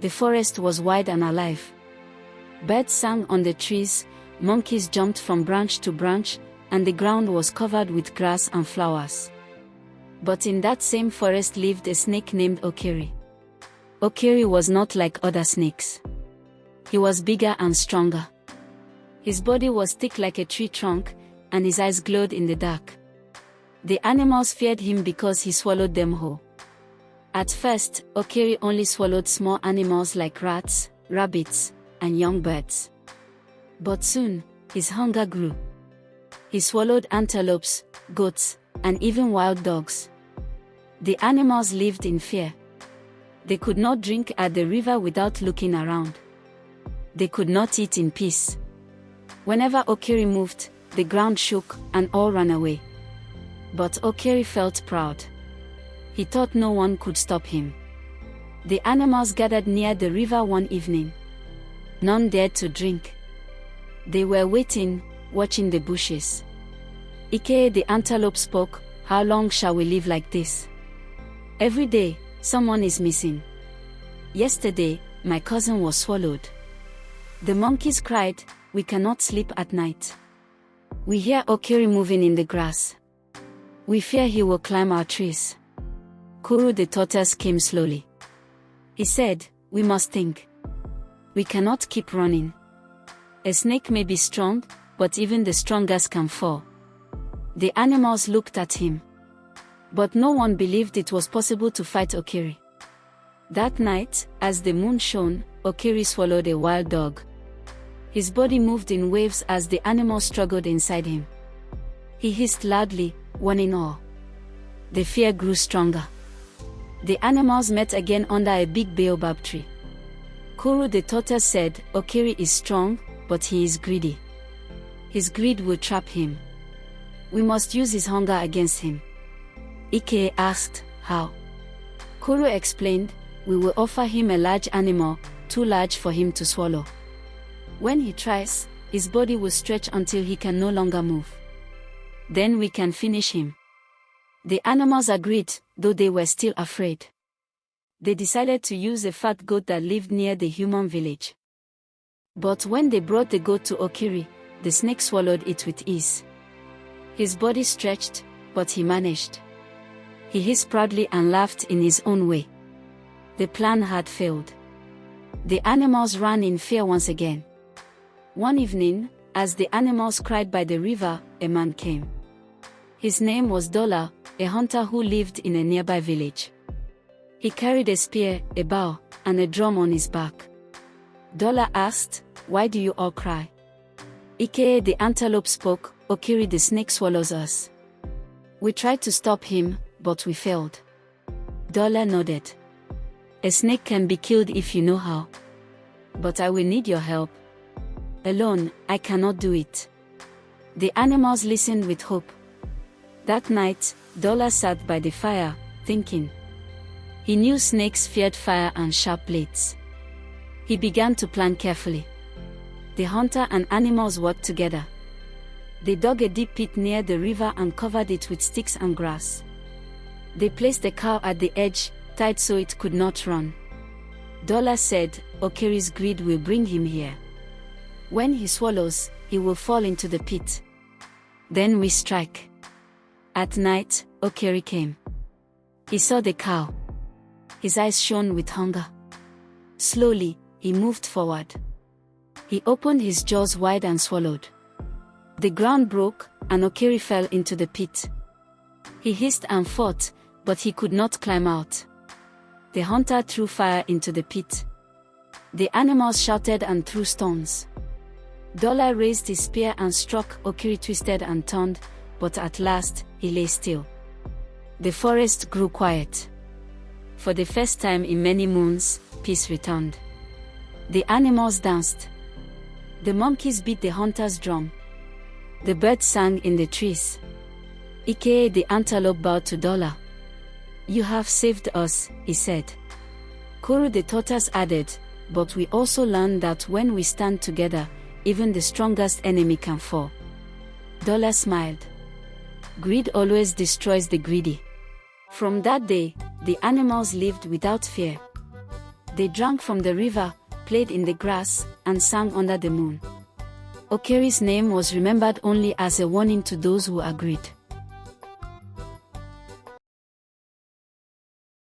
The forest was wide and alive. Birds sang on the trees, monkeys jumped from branch to branch, and the ground was covered with grass and flowers. But in that same forest lived a snake named Okiri. Okiri was not like other snakes. He was bigger and stronger. His body was thick like a tree trunk, and his eyes glowed in the dark. The animals feared him because he swallowed them whole. At first, Okiri only swallowed small animals like rats, rabbits, and young birds. But soon, his hunger grew. He swallowed antelopes, goats, and even wild dogs. The animals lived in fear. They could not drink at the river without looking around. They could not eat in peace. Whenever Okiri moved, the ground shook, and all ran away. But Okiri felt proud. He thought no one could stop him. The animals gathered near the river one evening. None dared to drink. They were waiting, watching the bushes. Ike the antelope spoke, "How long shall we live like this? Every day, someone is missing. Yesterday, my cousin was swallowed." The monkeys cried, "We cannot sleep at night. We hear Okiri moving in the grass. We fear he will climb our trees." Kuru the tortoise came slowly. He said, "We must think. We cannot keep running. A snake may be strong, but even the strongest can fall." The animals looked at him. But no one believed it was possible to fight Okiri. That night, as the moon shone, Okiri swallowed a wild dog. His body moved in waves as the animal struggled inside him. He hissed loudly, warning all. The fear grew stronger. The animals met again under a big baobab tree. Kuru the tortoise said, "Okiri is strong, but he is greedy. His greed will trap him. We must use his hunger against him." Ike asked, "How?" Kuru explained, "We will offer him a large animal, too large for him to swallow. When he tries, his body will stretch until he can no longer move. Then we can finish him." The animals agreed, though they were still afraid. They decided to use a fat goat that lived near the human village. But when they brought the goat to Okiri, the snake swallowed it with ease. His body stretched, but he managed. He hissed proudly and laughed in his own way. The plan had failed. The animals ran in fear once again. One evening, as the animals cried by the river, a man came. His name was Dola, a hunter who lived in a nearby village. He carried a spear, a bow, and a drum on his back. Dola asked, "Why do you all cry?" Ike the antelope spoke, "Okiri the snake swallows us. We tried to stop him, but we failed." Dola nodded. "A snake can be killed if you know how. But I will need your help. Alone, I cannot do it." The animals listened with hope. That night, Dola sat by the fire, thinking. He knew snakes feared fire and sharp blades. He began to plan carefully. The hunter and animals worked together. They dug a deep pit near the river and covered it with sticks and grass. They placed the cow at the edge, tied so it could not run. Dola said, "Okiri's greed will bring him here. When he swallows, he will fall into the pit. Then we strike." At night, Okiri came. He saw the cow. His eyes shone with hunger. Slowly, he moved forward. He opened his jaws wide and swallowed. The ground broke, and Okiri fell into the pit. He hissed and fought, but he could not climb out. The hunter threw fire into the pit. The animals shouted and threw stones. Dola raised his spear and struck. Okiri twisted and turned, but at last, he lay still. The forest grew quiet. For the first time in many moons, peace returned. The animals danced. The monkeys beat the hunter's drum. The birds sang in the trees. Ike the antelope bowed to Dola. "You have saved us," he said. Kuru the tortoise added, "But we also learned that when we stand together, even the strongest enemy can fall." Dola smiled. Greed always destroys the greedy. From that day, the animals lived without fear. They drank from the river, played in the grass, and sang under the moon. Okeri's name was remembered only as a warning to those who agreed.